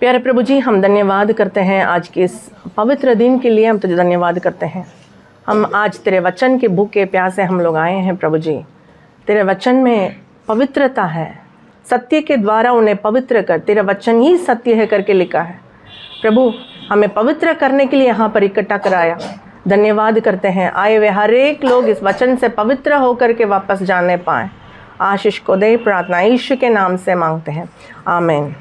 प्यारे प्रभु जी, हम धन्यवाद करते हैं आज के इस पवित्र दिन के लिए। हम तुझे धन्यवाद करते हैं। हम आज तेरे वचन के भूखे प्यासे हम लोग आए हैं प्रभु जी। तेरे वचन में पवित्रता है, सत्य के द्वारा उन्हें पवित्र कर। तेरा वचन ही सत्य है करके लिखा है प्रभु। हमें पवित्र करने के लिए यहाँ पर इकट्ठा कराया। धन्यवाद करते हैं। आए हुए हर एक लोग इस वचन से पवित्र होकर के वापस जाने पाएँ। आशीष को दे, प्रार्थना यीशु के नाम से मांगते हैं, आमीन।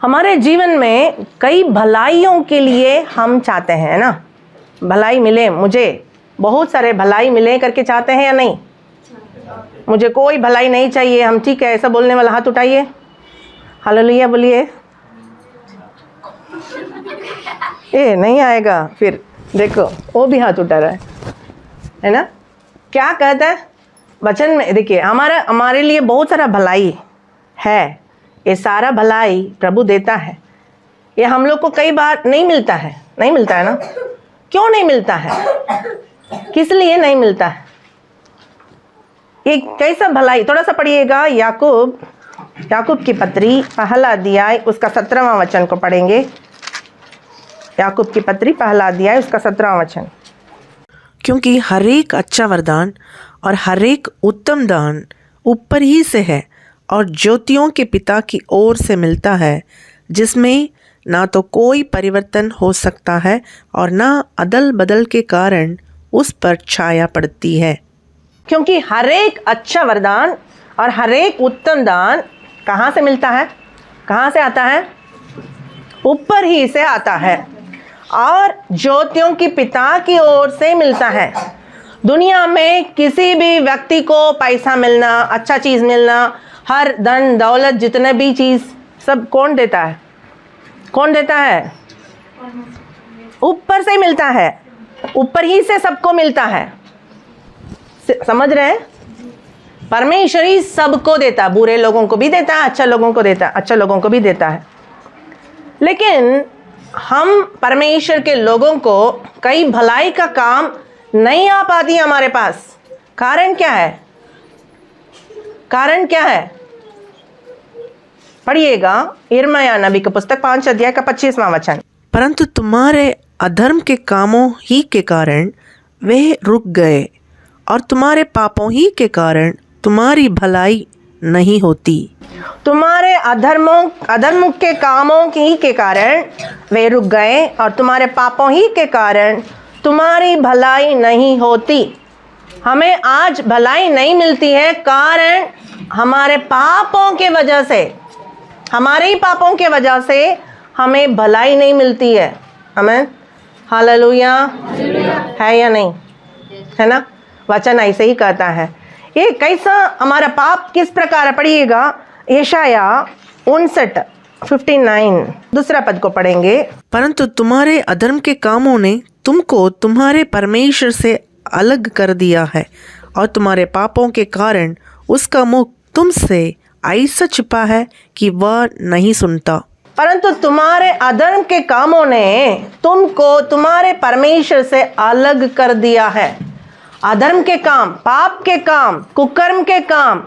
हमारे जीवन में कई भलाइयों के लिए हम चाहते हैं ना, भलाई मिले, मुझे बहुत सारे भलाई मिले करके चाहते हैं या नहीं? मुझे कोई भलाई नहीं चाहिए, हम ठीक है ऐसा बोलने वाला हाथ उठाइए, हालेलुया बोलिए। ए नहीं आएगा फिर, देखो वो भी हाथ उठा रहा है ना। क्या कहता है वचन में? देखिए हमारे लिए बहुत सारा भलाई है। ये सारा भलाई प्रभु देता है। ये हम लोग को कई बार नहीं मिलता है, नहीं मिलता है ना। क्यों नहीं मिलता है? किस लिए नहीं मिलता है? ये कैसा भलाई? थोड़ा सा पढ़िएगा। याकूब की पत्री पहला अध्याय उसका 17वां वचन को पढ़ेंगे। याकूब की पत्री पहला अध्याय उसका 17वां वचन। क्योंकि हर एक अच्छा वरदान और हर एक उत्तम दान ऊपर ही से है और ज्योतियों के पिता की ओर से मिलता है, जिसमें ना तो कोई परिवर्तन हो सकता है और ना अदल बदल के कारण उस पर छाया पड़ती है। क्योंकि हर एक अच्छा वरदान और हर एक उत्तम दान कहाँ से मिलता है? कहाँ से आता है? ऊपर ही से आता है और ज्योतियों की पिता की ओर से मिलता है। दुनिया में किसी भी व्यक्ति को पैसा मिलना, अच्छा चीज़ मिलना, हर धन दौलत जितने भी चीज़ सब कौन देता है? कौन देता है? ऊपर से मिलता है, ऊपर ही से सबको मिलता है। समझ रहे हैं? परमेश्वर ही सबको देता, बुरे लोगों को भी देता है, अच्छा लोगों को देता है, अच्छा लोगों को भी देता है। लेकिन हम परमेश्वर के लोगों को कई भलाई का काम नहीं आ पाती हमारे पास। कारण क्या है? कारण क्या है? पढ़िएगा यिर्मयाह नबी की पुस्तक 5 अध्याय का 25वां वचन। परंतु तुम्हारे अधर्म के कामों ही के कारण वे रुक गए और तुम्हारे पापों ही के कारण तुम्हारी भलाई नहीं होती। तुम्हारे अधर्म के कामों ही के कारण वे रुक गए और तुम्हारे पापों ही के कारण तुम्हारी भलाई नहीं होती। हमें आज भलाई नहीं मिलती है, कारण हमारे पापों के वजह से, हमारे ही पापों के वजह से हमें भलाई नहीं मिलती है। आमीन, हालेलुया। है या नहीं? है ना? वचन ऐसे ही कहता है। ये कैसा हमारा पाप किस प्रकार? पढ़िएगा यशायाह 59:59 दूसरा पद को पढ़ेंगे। परंतु तुम्हारे अधर्म के कामों ने तुमको तुम्हारे परमेश्वर से अलग कर दिया है और तुम्हारे पापों के कारण उसका मुख तुमसे ऐसा छिपा है कि वह नहीं सुनता। परंतु तुम्हारे अधर्म के कामों ने तुमको तुम्हारे परमेश्वर से अलग कर दिया है। अधर्म के काम, पाप के काम, कुकर्म के काम,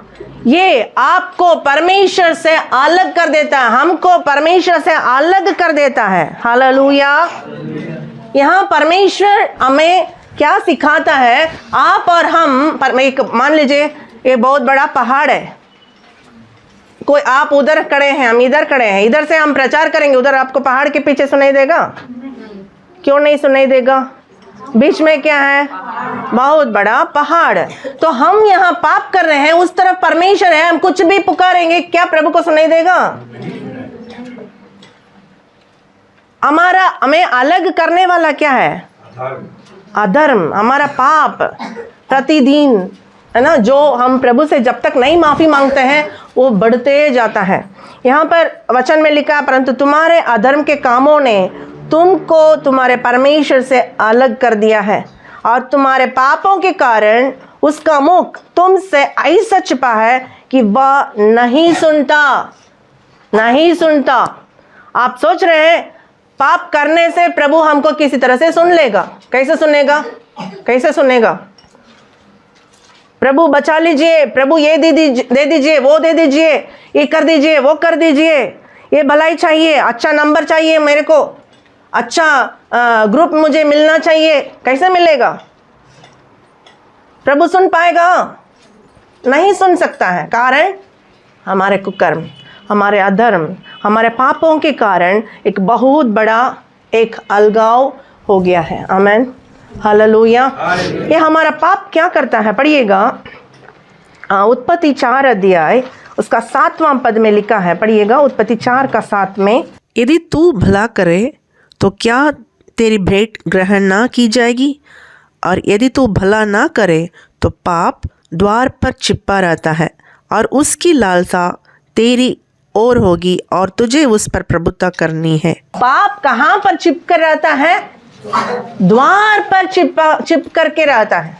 ये आपको परमेश्वर से अलग कर देता है, हमको परमेश्वर से अलग कर देता है। हालेलुया। यहाँ परमेश्वर हमें क्या सिखाता है? आप और हम मान लीजिए ये बहुत बड़ा पहाड़ है, कोई आप उधर खड़े हैं, हम इधर खड़े हैं, इधर से हम प्रचार करेंगे, उधर आपको पहाड़ के पीछे सुनाई देगा? क्यों नहीं सुनाई देगा? बीच में क्या है? बहुत बड़ा पहाड़। तो हम यहाँ पाप कर रहे हैं, उस तरफ परमेश्वर है, हम कुछ भी पुकारेंगे, क्या प्रभु को सुनाई देगा? हमें अलग करने वाला क्या है? अधर्म, हमारा पाप प्रतिदिन, है ना, जो हम प्रभु से जब तक नहीं माफी मांगते हैं वो बढ़ते जाता है। यहाँ पर वचन में लिखा, परंतु तुम्हारे अधर्म के कामों ने तुमको तुम्हारे परमेश्वर से अलग कर दिया है और तुम्हारे पापों के कारण उसका मुख तुमसे ऐसा छिपा है कि वह नहीं सुनता, नहीं सुनता। आप सोच रहे हैं पाप करने से प्रभु हमको किसी तरह से सुन लेगा? कैसे सुनेगा? कैसे सुनेगा? प्रभु बचा लीजिए, प्रभु ये दे दीजिए, वो दे दीजिए, ये कर दीजिए, वो कर दीजिए, ये भलाई चाहिए, अच्छा नंबर चाहिए मेरे को, अच्छा ग्रुप मुझे मिलना चाहिए। कैसे मिलेगा? प्रभु सुन पाएगा? नहीं सुन सकता है। कारण हमारे कुकर्म, हमारे अधर्म, हमारे पापों के कारण एक बहुत बड़ा एक अलगाव हो गया है। आमेन, हालेलुया। ये हमारा पाप क्या करता है? पढ़िएगा, उत्पत्ति 4 अध्याय उसका 7वां पद में लिखा है। पढ़िएगा, उत्पत्ति 4 का 7 में। यदि तू भला करे तो क्या तेरी भेंट ग्रहण ना की जाएगी, और यदि तू भला ना करे तो पाप द्वार पर छिपा रहता है और उसकी लालसा तेरी ओर होगी और तुझे उस पर प्रभुता करनी है। पाप कहाँ पर छिप कर रहता है? द्वार पर छिप करके रहता है।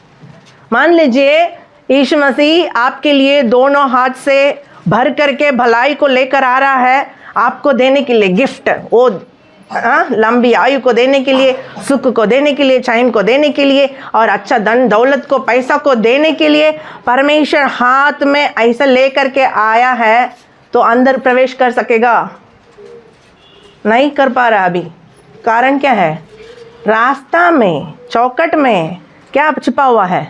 मान लीजिए यीशु मसीह आपके लिए दोनों हाथ से भर करके भलाई को लेकर आ रहा है, आपको देने के लिए गिफ्ट, वो लंबी आयु को देने के लिए, सुख को देने के लिए, चैन को देने के लिए, और अच्छा धन दौलत को, पैसा को देने के लिए परमेश्वर हाथ में ऐसा लेकर के आया है, तो अंदर प्रवेश कर सकेगा? नहीं कर पा रहा अभी। कारण क्या है? रास्ता में, चौखट में क्या छिपा हुआ है?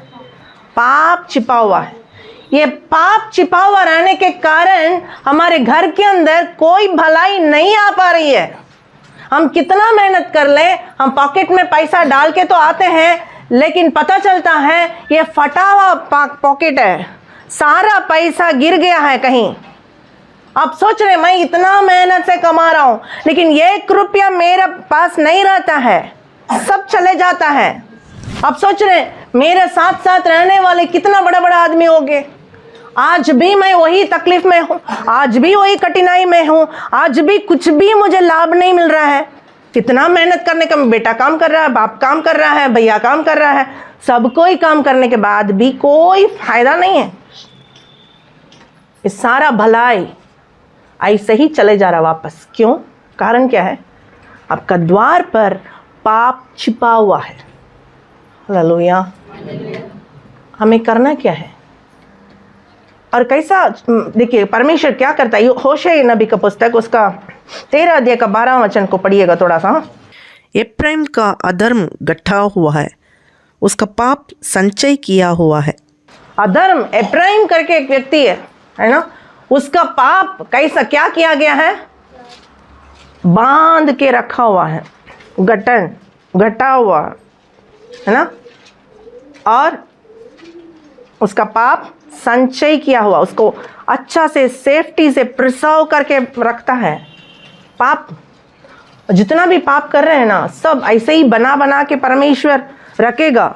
पाप छिपा हुआ है। ये पाप छिपा हुआ रहने के कारण हमारे घर के अंदर कोई भलाई नहीं आ पा रही है। हम कितना मेहनत कर लें, हम पॉकेट में पैसा डाल के तो आते हैं, लेकिन पता चलता है ये फटा हुआ पॉकेट है, सारा पैसा गिर गया है कहीं। आप सोच रहे मैं इतना मेहनत से कमा रहा हूं, लेकिन ये 1 रुपया मेरे पास नहीं रहता है, सब चले जाता है। आप सोच रहे मेरे साथ साथ रहने वाले कितना बड़ा बड़ा आदमी हो गए, आज भी मैं वही तकलीफ में हूँ, आज भी वही कठिनाई में हूँ, आज भी कुछ भी मुझे लाभ नहीं मिल रहा है। कितना मेहनत करने का, बेटा काम कर रहा है, बाप काम कर रहा है, भैया काम कर रहा है, सब कोई काम करने के बाद भी कोई फायदा नहीं है। ये सारा भलाई ऐसे ही चले जा रहा वापस। क्यों? कारण क्या है? आपका द्वार पर पाप छिपा हुआ है। हालेलुया। हमें करना क्या है और कैसा? देखिए परमेश्वर क्या करता है। होशे नबी का पुस्तक उसका 13 अध्याय का 12वां वचन को पढ़िएगा थोड़ा सा। एप्रैम का अधर्म गट्ठा हुआ है, उसका पाप संचय किया हुआ है। अधर्म, एप्रैम करके एक व्यक्ति है ना, उसका पाप कैसा क्या किया गया है? बांध के रखा हुआ है, घटा हुआ है ना, और उसका पाप संचय किया हुआ, उसको अच्छा से सेफ्टी से प्रिजर्व करके रखता है। पाप जितना भी पाप कर रहे हैं ना, सब ऐसे ही बना बना के परमेश्वर रखेगा।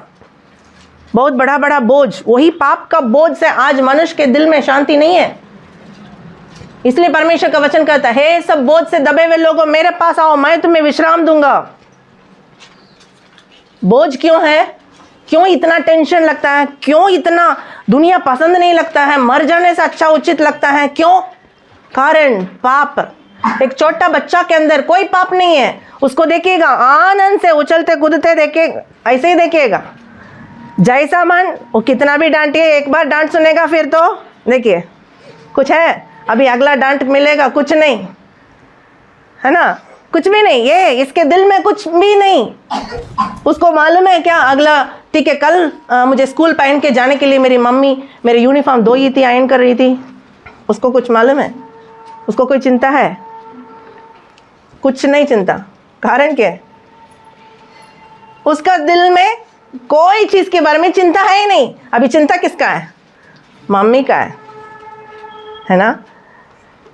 बहुत बड़ा बड़ा बोझ, वही पाप का बोझ से आज मनुष्य के दिल में शांति नहीं है। इसलिए परमेश्वर का वचन कहता है, हे सब बोझ से दबे हुए लोगों मेरे पास आओ, मैं तुम्हें विश्राम दूंगा। बोझ क्यों है? क्यों इतना टेंशन लगता है? क्यों इतना दुनिया पसंद नहीं लगता है? मर जाने से अच्छा उचित लगता है। क्यों? कारण पाप। एक छोटा बच्चा के अंदर कोई पाप नहीं है, उसको देखिएगा आनंद से उछलते कूदते देखे, ऐसे ही देखिएगा। जैसा मन वो कितना भी डांटिए, एक बार डांट सुनेगा, फिर तो देखिए कुछ है, अभी अगला डांट मिलेगा कुछ नहीं, है ना, कुछ भी नहीं। ये इसके दिल में कुछ भी नहीं। उसको मालूम है क्या अगला, ठीक है कल मुझे स्कूल पहन के जाने के लिए मेरी मम्मी मेरी यूनिफॉर्म धोई थी, आयरन कर रही थी। उसको कुछ मालूम है? उसको कोई चिंता है? कुछ नहीं चिंता। कारण क्या है? उसका दिल में कोई चीज के बारे में चिंता है ही नहीं। अभी चिंता किसका है? मम्मी का है ना।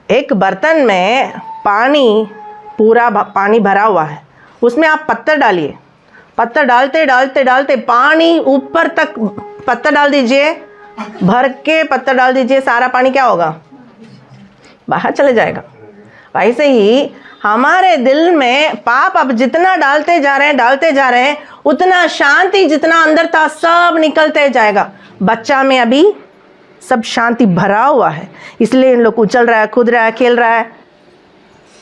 एक बर्तन में पानी, पूरा पानी भरा हुआ है, उसमें आप पत्थर डालिए, पत्थर डालते डालते डालते पानी ऊपर तक पत्थर डाल दीजिए, भर के पत्थर डाल दीजिए, सारा पानी क्या होगा? बाहर चले जाएगा। वैसे ही हमारे दिल में पाप अब जितना डालते जा रहे हैं उतना शांति जितना अंदर था सब निकलते जाएगा। बच्चा में अभी सब शांति भरा हुआ है, इसलिए इन लोग उछल रहा है, कूद रहा है, खेल रहा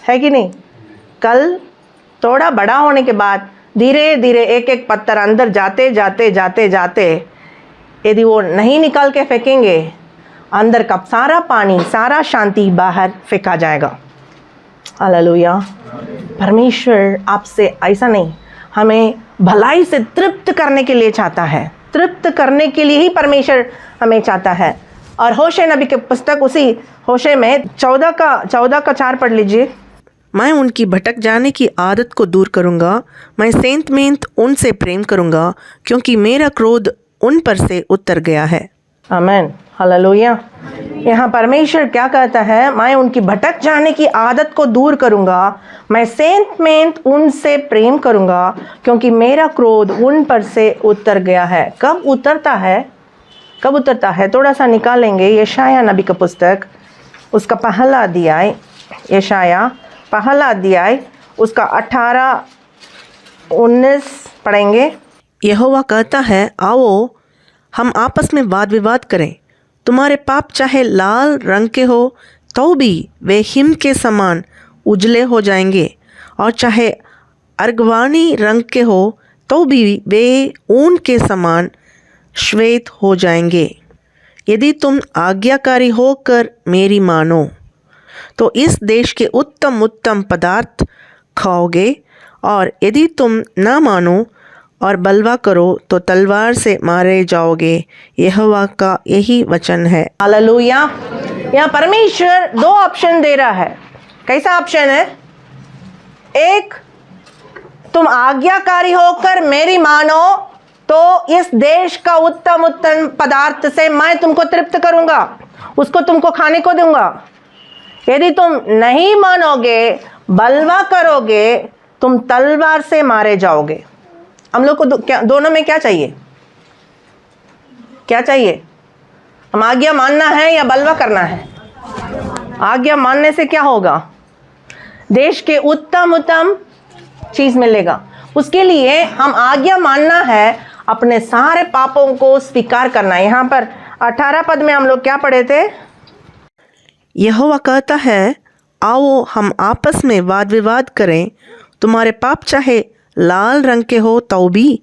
है कि नहीं? कल थोड़ा बड़ा होने के बाद धीरे धीरे एक एक पत्थर अंदर जाते जाते जाते जाते यदि वो नहीं निकाल के फेंकेंगे, अंदर का सारा पानी, सारा शांति बाहर फेंका जाएगा। हालेलुया। परमेश्वर आपसे ऐसा नहीं, हमें भलाई से तृप्त करने के लिए चाहता है, तृप्त करने के लिए ही परमेश्वर हमें चाहता है। और होशे नबी के पुस्तक उसी होशे में 14 का 4 पढ़ लीजिए। मैं उनकी भटक जाने की आदत को दूर करूँगा, मैं सेंत मेंत उनसे प्रेम करूँगा, क्योंकि मेरा क्रोध उन पर से उतर गया है। आमेन, हालेलुया। यहाँ परमेश्वर क्या कहता है? मैं उनकी भटक जाने की आदत को दूर करूँगा, मैं सेंत मेंत उनसे प्रेम करूँगा, क्योंकि मेरा क्रोध उन पर से उतर गया है। कब उतरता है? कब उतरता है? थोड़ा सा निकालेंगे यशाया नबी का पुस्तक, उसका पहला अध्याय, यशाया पहला अध्याय, उसका 18-19 पढ़ेंगे। यहोवा कहता है, आओ हम आपस में वाद विवाद करें। तुम्हारे पाप चाहे लाल रंग के हो तो भी वे हिम के समान उजले हो जाएंगे, और चाहे अर्गवानी रंग के हो तो भी वे ऊन के समान श्वेत हो जाएंगे। यदि तुम आज्ञाकारी होकर मेरी मानो तो इस देश के उत्तम उत्तम पदार्थ खाओगे, और यदि तुम ना मानो और बलवा करो तो तलवार से मारे जाओगे। यहोवा का यही वचन है। हालेलुया। यहाँ परमेश्वर 2 ऑप्शन दे रहा है। कैसा ऑप्शन है? एक, तुम आज्ञाकारी होकर मेरी मानो तो इस देश का उत्तम उत्तम पदार्थ से मैं तुमको तृप्त करूंगा, उसको तुमको खाने को दूंगा। यदि तुम नहीं मानोगे, बलवा करोगे, तुम तलवार से मारे जाओगे। हम लोग को दोनों में क्या चाहिए? क्या चाहिए? हम आज्ञा मानना है या बलवा करना है? आज्ञा मानने से क्या होगा? देश के उत्तम उत्तम चीज मिलेगा। उसके लिए हम आज्ञा मानना है, अपने सारे पापों को स्वीकार करना है। यहाँ पर 18 पद में हम लोग क्या पढ़े थे? यहोवा कहता है, आओ हम आपस में वाद विवाद करें। तुम्हारे पाप चाहे लाल रंग के हो तो भी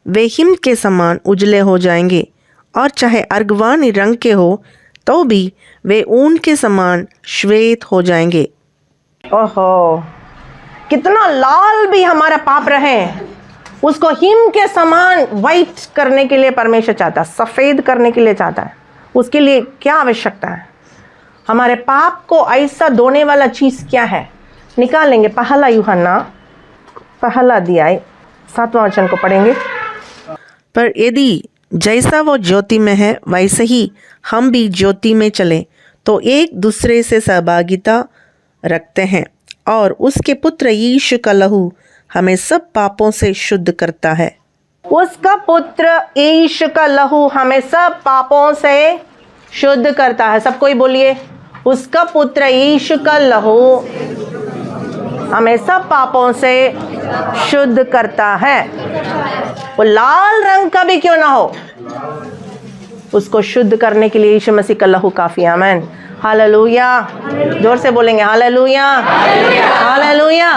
वे हिम के समान उजले हो जाएंगे, और चाहे अर्गवानी रंग के हो तो भी वे ऊन के समान श्वेत हो जाएंगे। ओहो, कितना लाल भी हमारा पाप रहे, उसको हिम के समान वाइट करने के लिए परमेश्वर चाहता है, सफ़ेद करने के लिए चाहता है। उसके लिए क्या आवश्यकता है? हमारे पाप को ऐसा धोने वाला चीज़ क्या है? निकाल लेंगे। पहला यूहन्ना पहला अध्याय 7वां वचन को पढ़ेंगे। पर यदि जैसा वो ज्योति में है वैसे ही हम भी ज्योति में चलें तो एक दूसरे से सहभागिता रखते हैं, और उसके पुत्र यीशु का लहू हमें सब पापों से शुद्ध करता है। उसका पुत्र यीशु का लहू हमें सब पापों से शुद्ध करता है। सब कोई बोलिए, उसका पुत्र यीशु का लहू हमें सब पापों से शुद्ध करता है। वो लाल रंग का भी क्यों ना हो, उसको शुद्ध करने के लिए यीशु मसीह का लहू काफी। आमीन, हालेलुया। जोर से बोलेंगे हालेलुया, हालेलुया।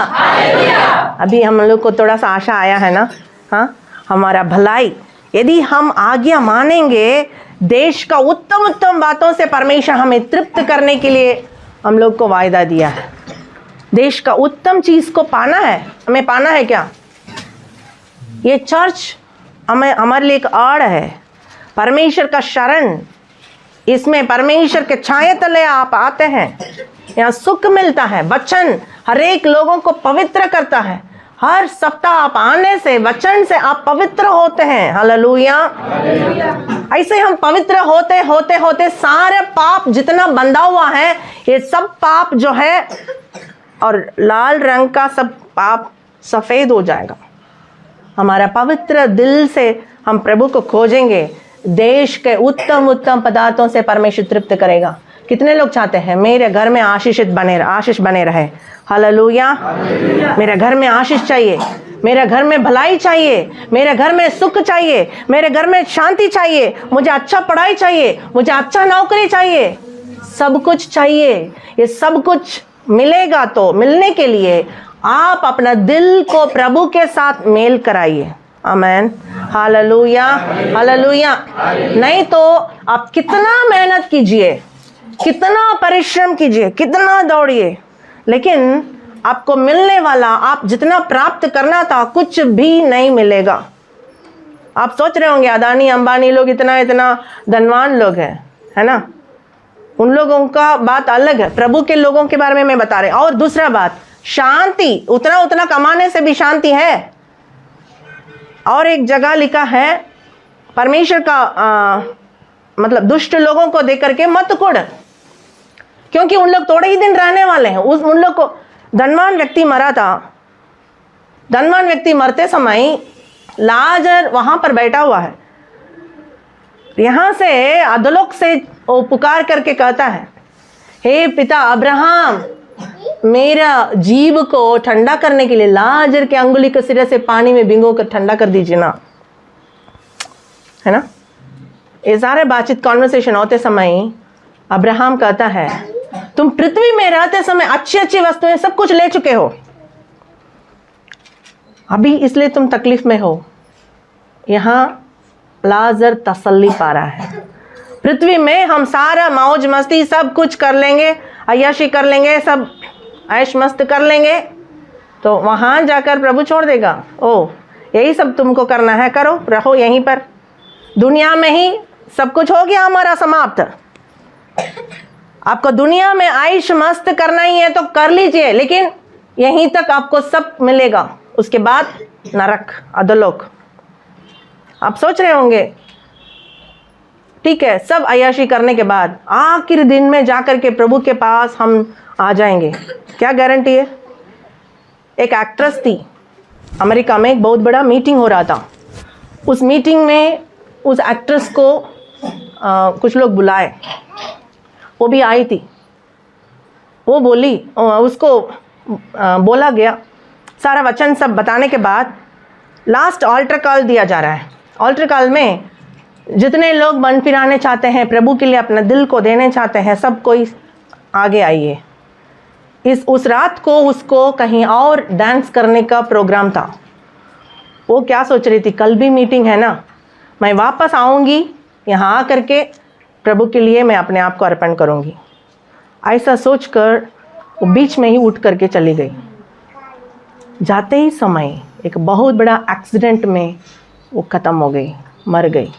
अभी हम लोग को थोड़ा सा आशा आया है ना? हाँ, हमारा भलाई, यदि हम आज्ञा मानेंगे, देश का उत्तम उत्तम बातों से परमेश्वर हमें तृप्त करने के लिए हम लोग को वायदा दिया है। देश का उत्तम चीज को पाना है, हमें पाना है क्या? ये चर्च हमारे लिए एक आड़ है, परमेश्वर का शरण। इसमें परमेश्वर के छाया तले आप आते हैं, यहाँ सुख मिलता है। वचन हर एक लोगों को पवित्र करता है। हर सप्ताह आप आने से, वचन से आप पवित्र होते हैं। हालेलुया। ऐसे हम पवित्र होते होते होते सारे पाप जितना बंधा हुआ है, ये सब पाप जो है और लाल रंग का सब पाप सफेद हो जाएगा। हमारा पवित्र दिल से हम प्रभु को खोजेंगे, देश के उत्तम उत्तम पदार्थों से परमेश्वर तृप्त करेगा। कितने लोग चाहते हैं मेरे घर में आशीष बने रहे? हालेलुया। मेरे घर में आशीष चाहिए, मेरे घर में भलाई चाहिए, मेरे घर में सुख चाहिए, मेरे घर में शांति चाहिए, मुझे अच्छा पढ़ाई चाहिए, मुझे अच्छा नौकरी चाहिए, सब कुछ चाहिए। ये सब कुछ मिलेगा तो मिलने के लिए आप अपना दिल को प्रभु के साथ मेल कराइए। आमेन, हालेलुया, हालेलुया। नहीं तो आप कितना मेहनत कीजिए, कितना परिश्रम कीजिए, कितना दौड़िए, लेकिन आपको मिलने वाला, आप जितना प्राप्त करना था, कुछ भी नहीं मिलेगा। आप सोच रहे होंगे अदानी अंबानी लोग इतना इतना धनवान लोग हैं, है ना, उन लोगों का बात अलग है। प्रभु के लोगों के बारे में मैं बता रही। और दूसरा बात, शांति, उतना उतना कमाने से भी शांति है। और एक जगह लिखा है, परमेश्वर का मतलब दुष्ट लोगों को देख करके मत कुड़, क्योंकि उन लोग थोड़े ही दिन रहने वाले हैं। उन लोग को, धनवान व्यक्ति मरा था, धनवान व्यक्ति मरते समय लाजर वहां पर बैठा हुआ है। यहां से अधोलोक से वो पुकार करके कहता है, हे पिता अब्राहम, मेरा जीव को ठंडा करने के लिए लाजर के अंगुली के सिरे से पानी में भिगो कर ठंडा कर दीजिए ना, है ना। ये सारे बातचीत कॉन्वर्सेशन होते समय अब्राहम कहता है, तुम पृथ्वी में रहते समय अच्छी अच्छी वस्तुएं सब कुछ ले चुके हो, अभी इसलिए तुम तकलीफ में हो। यहां लाजर तसल्ली पा रहा है। पृथ्वी में हम सारा मौज मस्ती सब कुछ कर लेंगे, अय्याशी कर लेंगे, सब ऐश मस्त कर लेंगे, तो वहां जाकर प्रभु छोड़ देगा। ओ, यही सब तुमको करना है, करो, रहो यहीं पर, दुनिया में ही सब कुछ हो गया हमारा समाप्त। आपको दुनिया में ऐश मस्त करना ही है तो कर लीजिए, लेकिन यहीं तक आपको सब मिलेगा, उसके बाद नरक, अधोलोक। आप सोच रहे होंगे, ठीक है, सब अय्याशी करने के बाद आखिर दिन में जाकर के प्रभु के पास हम आ जाएंगे, क्या गारंटी है। एक एक्ट्रेस थी अमेरिका में, एक बहुत बड़ा मीटिंग हो रहा था। उस मीटिंग में उस एक्ट्रेस को कुछ लोग बुलाए, वो भी आई थी। वो बोली, उसको बोला गया, सारा वचन सब बताने के बाद लास्ट ऑल्टर कॉल दिया जा रहा है। ऑल्टर कॉल में जितने लोग मन फिराने चाहते हैं, प्रभु के लिए अपना दिल को देने चाहते हैं, सब कोई आगे आइए। उस रात को उसको कहीं और डांस करने का प्रोग्राम था। वो क्या सोच रही थी, कल भी मीटिंग है ना, मैं वापस आऊँगी, यहाँ आकर के प्रभु के लिए मैं अपने आप को अर्पण करूँगी। ऐसा सोचकर वो बीच में ही उठ करके चली गई। जाते ही समय एक बहुत बड़ा एक्सीडेंट में वो ख़त्म हो गई, मर गई।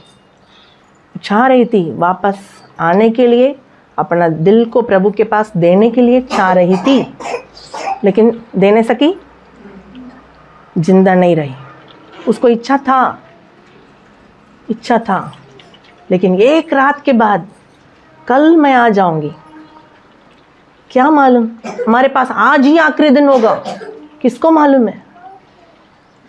चाह रही थी वापस आने के लिए, अपना दिल को प्रभु के पास देने के लिए चाह रही थी, लेकिन दे नहीं सकी, जिंदा नहीं रही। उसको इच्छा था, लेकिन एक रात के बाद कल मैं आ जाऊंगी, क्या मालूम हमारे पास आज ही आखिरी दिन होगा, किसको मालूम है।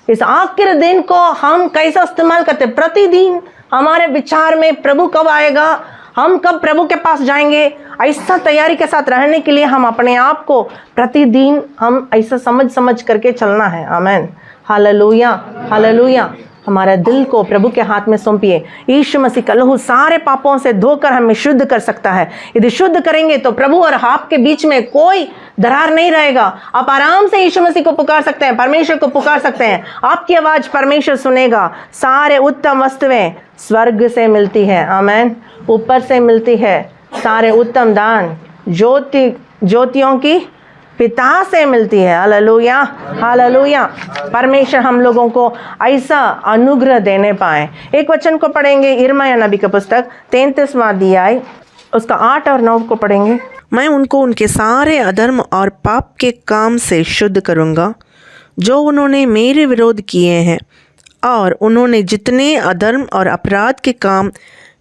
इस आखिरी दिन को हम कैसा इस्तेमाल करते। प्रतिदिन हमारे विचार में प्रभु कब आएगा, हम कब प्रभु के पास जाएंगे, ऐसा तैयारी के साथ रहने के लिए हम अपने आप को प्रतिदिन हम ऐसा समझ करके चलना है। आमीन, हालेलुया, हालेलुया। हमारा दिल को प्रभु के हाथ में सौंपिए। यीशु मसीह का लहू सारे पापों से धोकर हमें शुद्ध कर सकता है। यदि शुद्ध करेंगे तो प्रभु और आपके बीच में कोई दरार नहीं रहेगा। आप आराम से यीशु मसीह को पुकार सकते हैं, परमेश्वर को पुकार सकते हैं। आपकी आवाज़ परमेश्वर सुनेगा। सारे उत्तम वस्तुएं स्वर्ग से मिलती है, आमीन, ऊपर से मिलती है। सारे उत्तम दान ज्योतियों की पिता से मिलती है। Hallelujah, hallelujah. परमेश्वर हम लोगों को ऐसा अनुग्रह देने पाए। एक वचन को पढ़ेंगे, यिर्मयाह नबी का पुस्तक 33वां अध्याय, उसका 8 और 9 को पढ़ेंगे। मैं उनको उनके सारे अधर्म और पाप के काम से शुद्ध करूँगा जो उन्होंने मेरे विरोध किए हैं, और उन्होंने जितने अधर्म और अपराध के काम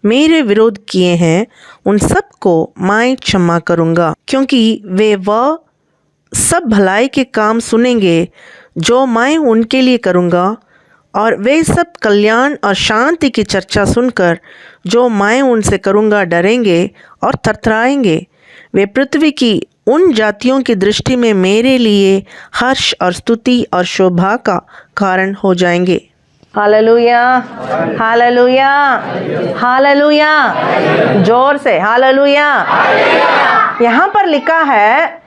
मेरे विरोध किए हैं उन सब को मैं क्षमा करूँगा, क्योंकि वे वह सब भलाई के काम सुनेंगे जो मैं उनके लिए करूँगा, और वे सब कल्याण और शांति की चर्चा सुनकर जो मैं उनसे करूँगा डरेंगे और थरथराएंगे। वे पृथ्वी की उन जातियों की दृष्टि में मेरे लिए हर्ष और स्तुति और शोभा का कारण हो जाएंगे। Hallelujah, hallelujah, hallelujah. जोर से हालेलुया। यहाँ पर लिखा है,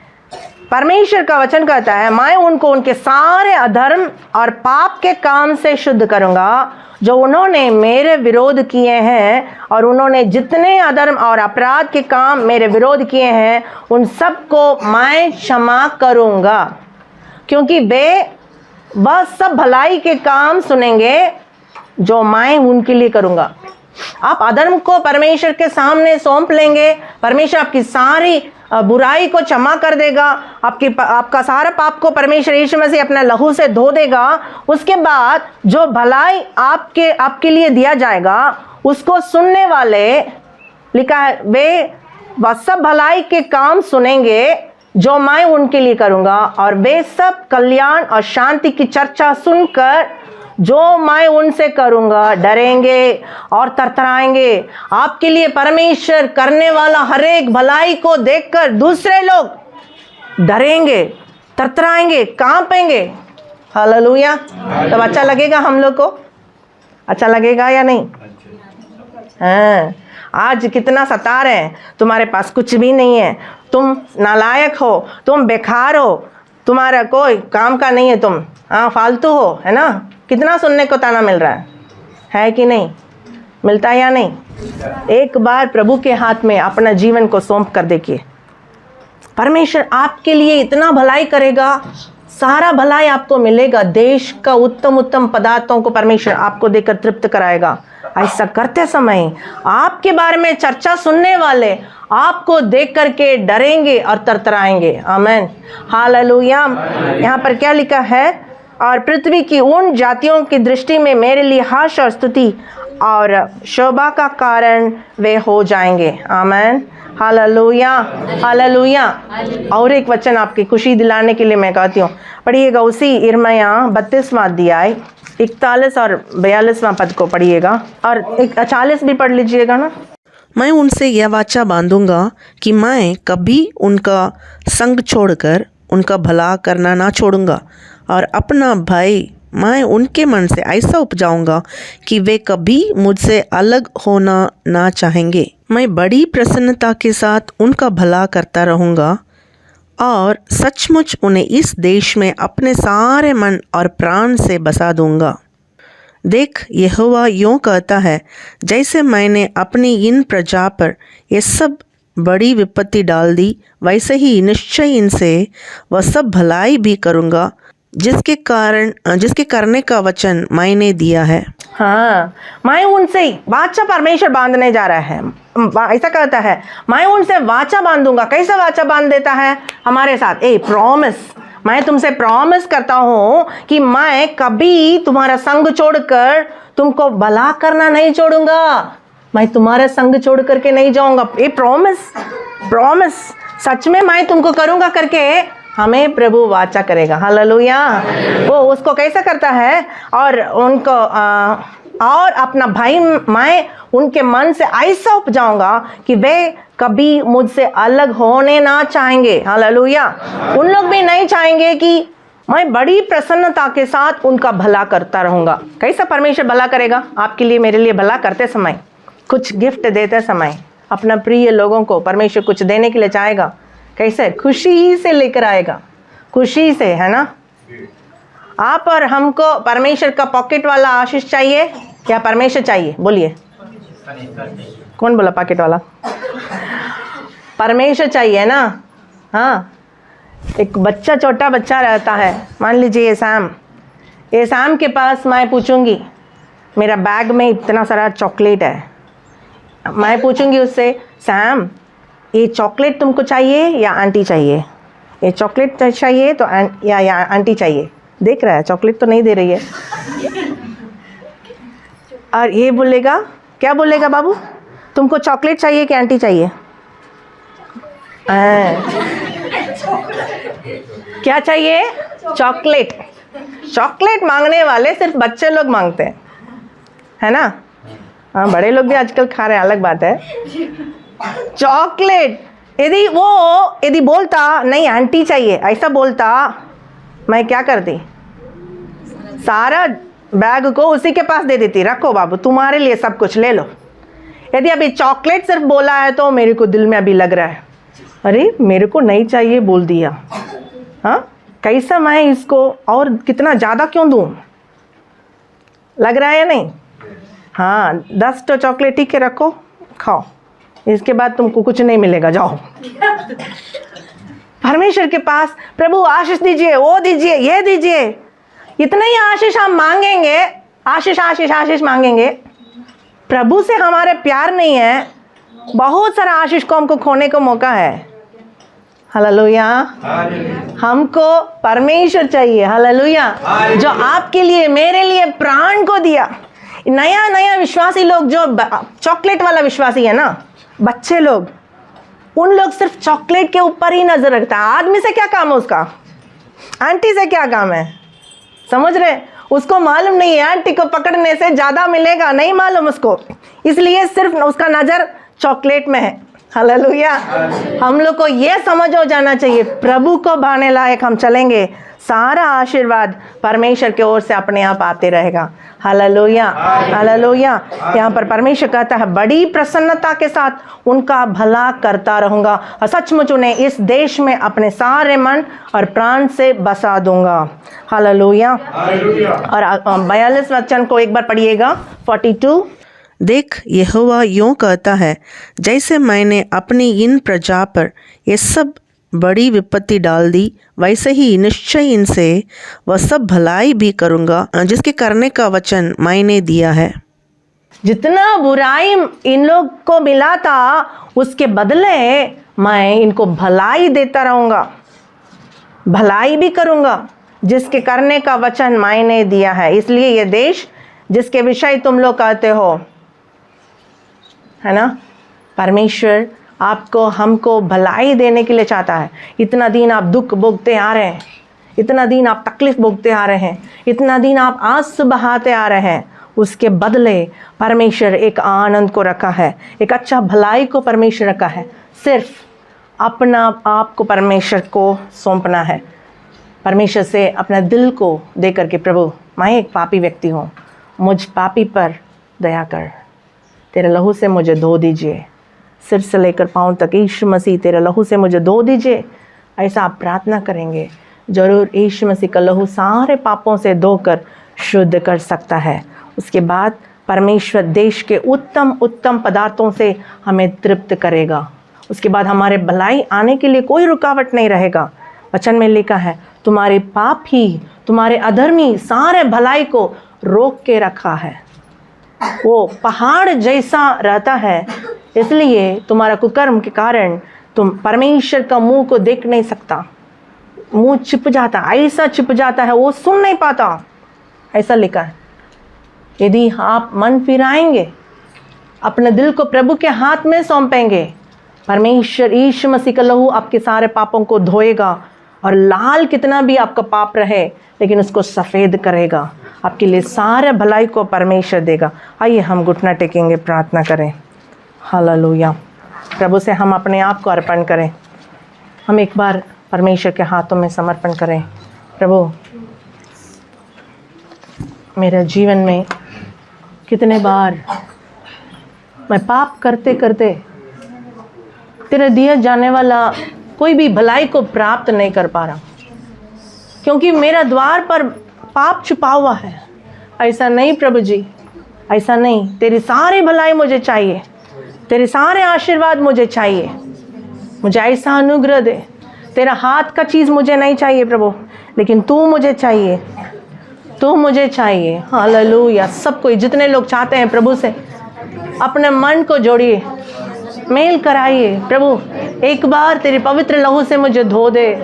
परमेश्वर का वचन कहता है, मैं उनको उनके सारे अधर्म और पाप के काम से शुद्ध करूंगा जो उन्होंने मेरे विरोध किए हैं, और उन्होंने जितने अधर्म और अपराध के काम मेरे विरोध किए हैं उन सब को मैं क्षमा करूंगा। क्योंकि वह सब भलाई के काम सुनेंगे जो मैं उनके लिए करूँगा। आप अधर्म को परमेश्वर के सामने सौंप लेंगे, परमेश्वर आपकी सारी बुराई को क्षमा कर देगा, आपका सारा पाप को परमेश्वर यीशु मसीह अपने लहू से धो देगा। उसके बाद जो भलाई आपके लिए दिया जाएगा उसको सुनने वाले, लिखा है, वह सब भलाई के काम सुनेंगे जो मैं उनके लिए करूँगा, और वे सब कल्याण और शांति की चर्चा सुनकर जो मैं उनसे करूँगा डरेंगे और थरथराएंगे। आपके लिए परमेश्वर करने वाला हर एक भलाई को देखकर दूसरे लोग डरेंगे, थरथराएंगे, कांपेंगे। हालेलुया। तब अच्छा लगेगा हम लोग को? अच्छा लगेगा या नहीं? हाँ, आज कितना सता रहे हैं, तुम्हारे पास कुछ भी नहीं है, तुम नालायक हो, तुम बेकार हो, तुम्हारा कोई काम का नहीं है, तुम फालतू हो, है ना? कितना सुनने को ताना मिल रहा है कि नहीं? मिलता है या नहीं? एक बार प्रभु के हाथ में अपना जीवन को सौंप कर देखिए, परमेश्वर आपके लिए इतना भलाई करेगा, सारा भलाई आपको मिलेगा। देश का उत्तम उत्तम पदार्थों को परमेश्वर आपको देकर तृप्त कराएगा। ऐसा करते समय आपके बारे में चर्चा सुनने वाले आपको देख करके डरेंगे और तरतराएंगे। आमीन, हालेलुया। यहाँ पर क्या लिखा है? और पृथ्वी की उन जातियों की दृष्टि में मेरे लिए हर्ष और स्तुति और शोभा का कारण वे हो जाएंगे। आमीन, हालेलुया, हालेलुया। और एक वचन आपकी खुशी दिलाने के लिए मैं कहती हूँ, पढ़िएगा उसी यिर्मयाह 32वां अध्याय 41 और 42वां पद को पढ़िएगा, और 40 भी पढ़ लीजिएगा ना। मैं उनसे यह वाचा बांधूंगा कि मैं कभी उनका संग छोड़कर उनका भला करना ना छोड़ूंगा, और अपना भय मैं उनके मन से ऐसा उपजाऊंगा कि वे कभी मुझसे अलग होना ना चाहेंगे। मैं बड़ी प्रसन्नता के साथ उनका भला करता रहूँगा और सचमुच उन्हें इस देश में अपने सारे मन और प्राण से बसा दूंगा। देख, यहोवा यूँ कहता है, जैसे मैंने अपनी इन प्रजा पर ये सब बड़ी विपत्ति डाल दी, वैसे ही निश्चय इनसे वह सब भलाई भी करूँगा जिसके करने का वचन मैंने दिया है। हाँ, मैं उनसे वाचा परमेश्वर बांधने जा रहा है। ऐसा कहता है, मैं उनसे वाचा बांधूंगा। कैसा वाचा बांध देता है हमारे साथ? प्रॉमिस। मैं तुमसे प्रॉमिस करता हूँ कि मैं कभी तुम्हारा संग छोड़कर तुमको भला करना नहीं छोड़ूंगा, मैं तुम्हारा संग छोड़ करके नहीं जाऊंगा। ये प्रॉमिस सच में मैं तुमको करूंगा करके हमें प्रभु वाचा करेगा। हालेलुया। वो उसको कैसा करता है? और उनको और अपना भाई मैं उनके मन से ऐसा उपजाऊंगा कि वे कभी मुझसे अलग होने ना चाहेंगे। हालेलुया। उन लोग भी नहीं चाहेंगे कि मैं बड़ी प्रसन्नता के साथ उनका भला करता रहूँगा। कैसा परमेश्वर भला करेगा आपके लिए, मेरे लिए? भला करते समय, कुछ गिफ्ट देते समय, अपना प्रिय लोगों को परमेश्वर कुछ देने के लिए चाहेगा। कैसे? खुशी से लेकर आएगा, खुशी से, है ना? आप और हमको परमेश्वर का पॉकेट वाला आशीष चाहिए या परमेश्वर चाहिए? बोलिए, कौन बोला पॉकेट वाला? परमेश्वर चाहिए ना। हाँ, एक बच्चा, छोटा बच्चा रहता है, मान लीजिए ये सैम के पास मैं पूछूंगी, मेरा बैग में इतना सारा चॉकलेट है, मैं पूछूंगी उससे, सैम ये चॉकलेट तुमको चाहिए या आंटी चाहिए? ये चॉकलेट चाहिए तो या आंटी चाहिए? देख रहा है, चॉकलेट तो नहीं दे रही है। और ये बोलेगा, क्या बोलेगा बाबू, तुमको चॉकलेट चाहिए कि आंटी चाहिए? क्या चाहिए? चॉकलेट। चॉकलेट मांगने वाले सिर्फ बच्चे लोग मांगते हैं, है ना? हाँ, बड़े लोग भी आजकल खा रहे हैं, अलग बात है। चॉकलेट यदि बोलता नहीं आंटी चाहिए, ऐसा बोलता, मैं क्या करती? सारा बैग को उसी के पास दे देती, रखो बाबू, तुम्हारे लिए सब कुछ ले लो। यदि अभी चॉकलेट सिर्फ बोला है तो मेरे को दिल में अभी लग रहा है, अरे मेरे को नहीं चाहिए बोल दिया। हाँ, कैसा मैं इसको और कितना ज़्यादा क्यों दूँ? लग रहा है या नहीं? हाँ, 10 तो चॉकलेट ठीक है, रखो, खाओ, इसके बाद तुमको कुछ नहीं मिलेगा, जाओ। परमेश्वर के पास प्रभु आशीष दीजिए, वो दीजिए, ये दीजिए, इतना ही आशीष हम मांगेंगे, आशीष आशीष आशीष मांगेंगे, प्रभु से हमारे प्यार नहीं है, बहुत सारा आशीष को हमको खोने को मौका है। हालेलुया। हमको परमेश्वर चाहिए। हालेलुया। जो आपके लिए मेरे लिए प्राण को दिया। नया नया विश्वासी लोग जो चॉकलेट वाला विश्वासी है ना, बच्चे लोग, उन लोग सिर्फ चॉकलेट के ऊपर ही नजर रखता है। आदमी से क्या काम है उसका, आंटी से क्या काम है, समझ रहे? उसको मालूम नहीं है आंटी को पकड़ने से ज्यादा मिलेगा, नहीं मालूम उसको, इसलिए सिर्फ उसका नजर चॉकलेट में है। हालेलुया। हम लोग को ये समझ हो जाना चाहिए, प्रभु को भाने लायक हम चलेंगे, सारा आशीर्वाद परमेश्वर की ओर से अपने आप आते रहेगा। हालेलुया। हालेलुया। यहाँ पर परमेश्वर कहता है बड़ी प्रसन्नता के साथ उनका भला करता रहूंगा और सचमुच उन्हें इस देश में अपने सारे मन और प्राण से बसा दूंगा। हालेलुया। और 42 वचन को एक बार पढ़िएगा, 42। देख, यहोवा यूं कहता है, जैसे मैंने अपनी इन प्रजा पर ये सब बड़ी विपत्ति डाल दी, वैसे ही निश्चय इनसे वह सब भलाई भी करूँगा जिसके करने का वचन मैंने दिया है। जितना बुराई इन लोग को मिला था उसके बदले मैं इनको भलाई देता रहूँगा, भलाई भी करूँगा जिसके करने का वचन मैंने दिया है। इसलिए ये देश जिसके विषय तुम लोग कहते हो, है ना, परमेश्वर आपको हमको भलाई देने के लिए चाहता है। इतना दिन आप दुख भोगते आ रहे हैं, इतना दिन आप तकलीफ भोगते आ रहे हैं, इतना दिन आप आंसू बहाते आ रहे हैं, उसके बदले परमेश्वर एक आनंद को रखा है, एक अच्छा भलाई को परमेश्वर रखा है। सिर्फ अपना आप को परमेश्वर को सौंपना है, परमेश्वर से अपना दिल को दे करके, प्रभु मैं एक पापी व्यक्ति हूँ, मुझ पापी पर दया कर, तेरे लहू से मुझे धो दीजिए, सिर से लेकर पाँव तक यीशु मसीह तेरे लहू से मुझे धो दीजिए। ऐसा आप प्रार्थना करेंगे, ज़रूर यीशु मसीह का लहू सारे पापों से धोकर शुद्ध कर सकता है। उसके बाद परमेश्वर देश के उत्तम उत्तम पदार्थों से हमें तृप्त करेगा। उसके बाद हमारे भलाई आने के लिए कोई रुकावट नहीं रहेगा। वचन में लिखा है तुम्हारे पाप ही, तुम्हारे अधर्मी सारे भलाई को रोक के रखा है। वो पहाड़ जैसा रहता है, इसलिए तुम्हारा कुकर्म के कारण तुम परमेश्वर का मुंह को देख नहीं सकता, मुंह छिप जाता, ऐसा छिप जाता है वो सुन नहीं पाता, ऐसा लिखा है। यदि आप मन फिराएंगे, अपने दिल को प्रभु के हाथ में सौंपेंगे, परमेश्वर यीशु मसीह का लहू आपके सारे पापों को धोएगा और लाल कितना भी आपका पाप रहे लेकिन उसको सफ़ेद करेगा, आपके लिए सारे भलाई को परमेश्वर देगा। आइए हम घुटना टेकेंगे, प्रार्थना करें। हालेलुया। प्रभु से हम अपने आप को अर्पण करें, हम एक बार परमेश्वर के हाथों में समर्पण करें। प्रभु, मेरे जीवन में कितने बार मैं पाप करते करते तेरे दिए जाने वाला कोई भी भलाई को प्राप्त नहीं कर पा रहा, क्योंकि मेरा द्वार पर पाप छुपा हुआ है। ऐसा नहीं प्रभु जी, ऐसा नहीं, तेरी सारी भलाई मुझे चाहिए, तेरे सारे आशीर्वाद मुझे चाहिए, मुझे ऐसा अनुग्रह दे। तेरा हाथ का चीज़ मुझे नहीं चाहिए प्रभु, लेकिन तू मुझे चाहिए, तू मुझे चाहिए। हालेलुया। सब कोई, जितने लोग चाहते हैं प्रभु से अपने मन को जोड़िए, मेल कराइए। प्रभु एक बार तेरे पवित्र लहू से मुझे धो दे,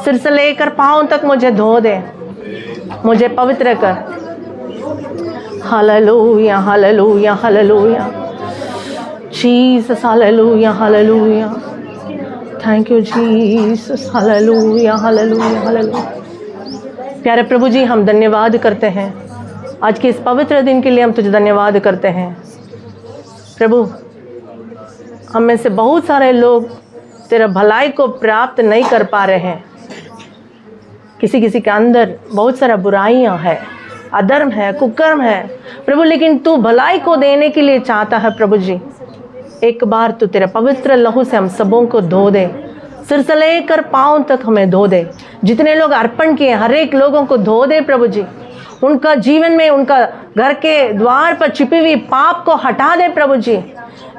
सिर से लेकर पाँव तक मुझे धो दे, मुझे पवित्र कर। Hallelujah, hallelujah, hallelujah, Jesus, hallelujah, hallelujah, thank you Jesus, hallelujah, hallelujah, hallelujah. प्यारे प्रभु जी, हम धन्यवाद करते हैं आज के इस पवित्र दिन के लिए, हम तुझे धन्यवाद करते हैं प्रभु। हम में से बहुत सारे लोग तेरा भलाई को प्राप्त नहीं कर पा रहे हैं, किसी किसी के अंदर बहुत सारा बुराइयां है, अधर्म है, कुकर्म है प्रभु, लेकिन तू भलाई को देने के लिए चाहता है प्रभु जी। एक बार तू तेरे पवित्र लहू से हम सबों को धो दे, सिर से लेकर पाँव तक हमें धो दे। जितने लोग अर्पण किए हर एक लोगों को धो दे प्रभु जी, उनका जीवन में, उनका घर के द्वार पर छिपी हुई पाप को हटा दे प्रभु जी।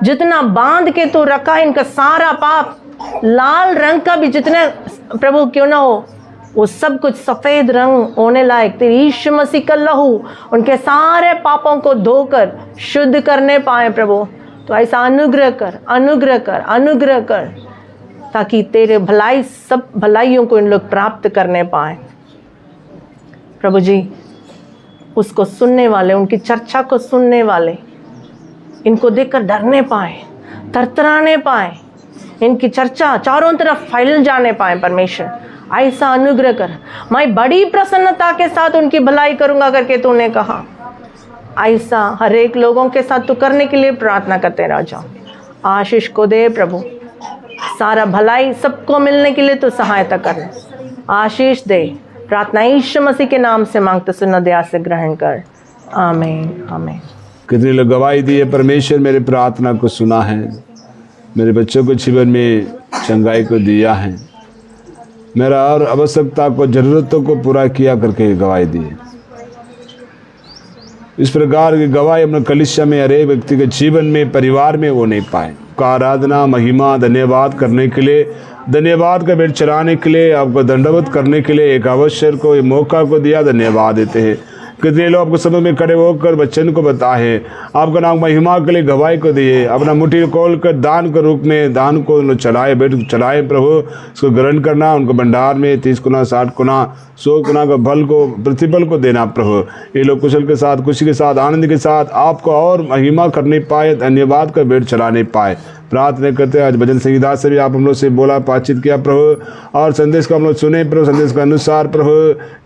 जितना बांध के तू रखा इनका सारा पाप लाल रंग का भी जितने प्रभु क्यों ना हो, वो सब कुछ सफ़ेद रंग होने लायक तेरी यीशु मसीह का लहू उनके सारे पापों को धोकर शुद्ध करने पाए प्रभु। तो ऐसा अनुग्रह कर, अनुग्रह कर, अनुग्रह कर, ताकि तेरे भलाई सब भलाइयों को इन लोग प्राप्त करने पाए प्रभु जी। उसको सुनने वाले, उनकी चर्चा को सुनने वाले इनको देखकर डरने पाए, थरथराने पाए, इनकी चर्चा चारों तरफ फैल जाने पाए। परमेश्वर ऐसा अनुग्रह कर। मैं बड़ी प्रसन्नता के साथ उनकी भलाई करूंगा करके तूने कहा, ऐसा हर एक लोगों के साथ तू करने के लिए प्रार्थना करते राजा। आशीष को दे प्रभु, सारा भलाई सबको मिलने के लिए तू सहायता कर, आशीष दे। प्रार्थना यीशु मसीह के नाम से मांगते सुन दया से ग्रहण कर, आमीन आमीन। कितने लोग गवाही दिए, परमेश्वर मेरे प्रार्थना को सुना है, मेरे बच्चों को जीवन में चंगाई को दिया है, मेरा और आवश्यकता को, ज़रूरतों को पूरा किया करके गवाही दी है। इस प्रकार की गवाही अपने कलीसिया में हर एक व्यक्ति के जीवन में, परिवार में वो नहीं पाए। का आराधना, महिमा, धन्यवाद करने के लिए, धन्यवाद का भेंट चढ़ाने के लिए, आपको दंडवत करने के लिए एक अवसर को, एक मौका को दिया, धन्यवाद देते हैं। कितने लोग आपको समय में खड़े होकर वचन को बताए, आपका नाम महिमा के लिए गवाही को दिए, अपना मुट्ठी खोल कर दान के रूप में दान को चढ़ाए, भेंट चढ़ाए प्रभु। उसको ग्रहण करना, उनको भंडार में 30 गुना, 60 गुना, 100 गुना का फल को, प्रतिफल को देना प्रभु। ये लोग कुशल के साथ, खुशी के साथ, आनंद के साथ आपको और महिमा करने पाए, धन्यवाद का भेंट चढ़ाने पाए। प्रार्थना करते हैं आज भजन संगीता से भी आप हम लोग से बोला, बातचीत किया प्रभु, और संदेश को हम लोग सुने प्रभु। संदेश के अनुसार प्रभु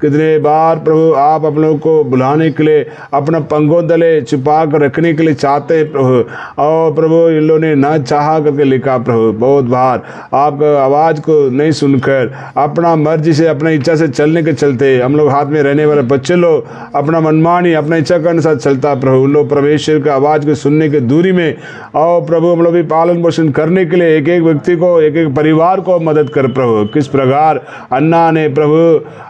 कितने बार प्रभु आप हम लोग को बुलाने के लिए, अपना पंगों तले छुपा कर रखने के लिए चाहते हैं प्रभु। और प्रभु इन लोगों ने ना चाहा करके लिखा प्रभु, बहुत बार आपका आवाज़ को नहीं सुनकर अपना मर्जी से, अपना इच्छा से चलने के चलते हम लोग हाथ में रहने वाले बच्चे लोग अपना मनमानी, अपना इच्छा के अनुसार चलता प्रभु। उन लोग परमेश्वर का आवाज़ को सुनने के दूरी में, और प्रभु हम लोग भी पालन पोषण करने के लिए एक एक व्यक्ति को, एक एक परिवार को मदद कर प्रभु। किस प्रकार अन्ना ने प्रभु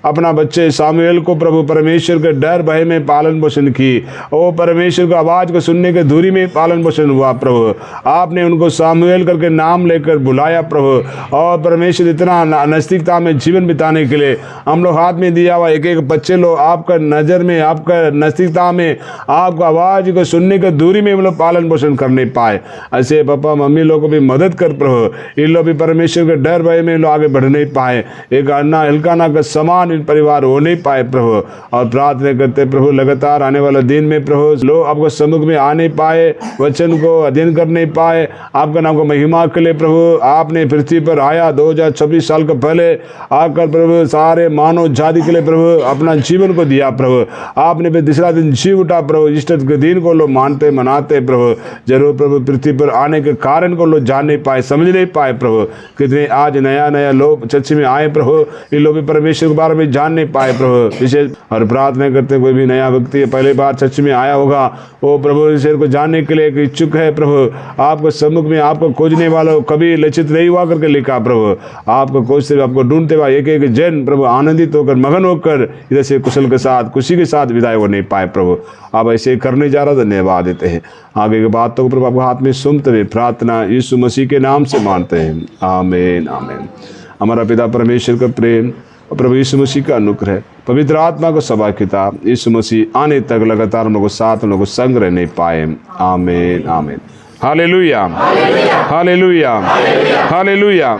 अपना बच्चे सामुएल को प्रभु परमेश्वर के डर भय में पालन पोषण की, ओ परमेश्वर की आवाज़ को सुनने के दूरी में पालन पोषण हुआ प्रभु। आपने उनको सामुएल करके नाम लेकर बुलाया प्रभु, और परमेश्वर इतना नज़दीकता में जीवन बिताने के लिए हम लोग हाथ में दिया हुआ एक एक बच्चे लोग आपका नज़र में, आपका नज़दीकता में, आपको आवाज़ को सुनने के दूरी में हम लोग पालन पोषण करने पाए। ऐसे पापा मम्मी लोग को भी मदद कर प्रभु। इन लोग भी परमेश्वर के डर भय में लोग आगे बढ़ नहीं पाए, एक अन्ना हिलकाना का समान इन परिवार हो नहीं पाए प्रभु। और प्रार्थना करते प्रभु लगातार आने वाले दिन में प्रभु लोग आपको सम्मुख में आ नहीं पाए, वचन को अध्ययन कर नहीं पाए, आपका नाम को महिमा के लिए प्रभु आपने पृथ्वी पर आया 2026 साल का पहले आकर प्रभु सारे मानव जाति के लिए प्रभु अपना जीवन को दिया प्रभु। आपने फिर दूसरा दिन जी उठा प्रभु, ईस्टर के दिन को लोग मानते मनाते प्रभु। जरूर प्रभु पृथ्वी पर आने के कारण को लोग जान नहीं पाए, समझ नहीं पाए प्रभु। कितने आज नया नया लोग चर्च में आए प्रभु, ये लोग भी परमेश्वर के बारे में जान नहीं पाए प्रभु। विशेष और प्रार्थना करते कोई भी नया व्यक्ति पहले बार चर्च में आया होगा, वो प्रभु ईश्वर को जानने के लिए इच्छुक है प्रभु, आपको सम्मुख में आपको खोजने वालों कभी लक्षित नहीं हुआ करके लिखा प्रभु। आपको खोजते, आपको ढूंढते हुआ एक एक जन प्रभु आनंदित होकर, मगन होकर इधर से कुशल के साथ, खुशी के साथ विदाई हो नहीं पाए प्रभु। आप ऐसे करने जा रहा, धन्यवाद देते हैं। आगे की बातों को प्रभु आपको हाथ में सुनते हुए प्रार्थना यीशु मसीह के नाम से मानते हैं, आमीन आमीन। हमारा पिता परमेश्वर का प्रेम और प्रभु यीशु मसीह का अनुग्रह, पवित्र आत्मा को सभा किताब यीशु मसीह आने तक लगातार हम लोग को साथ, हम लोग को संग रहने पाए, आमीन आमीन। Hallelujah hallelujah hallelujah.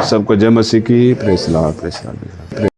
सबको जय मसीह की। Press Lord, press Lord.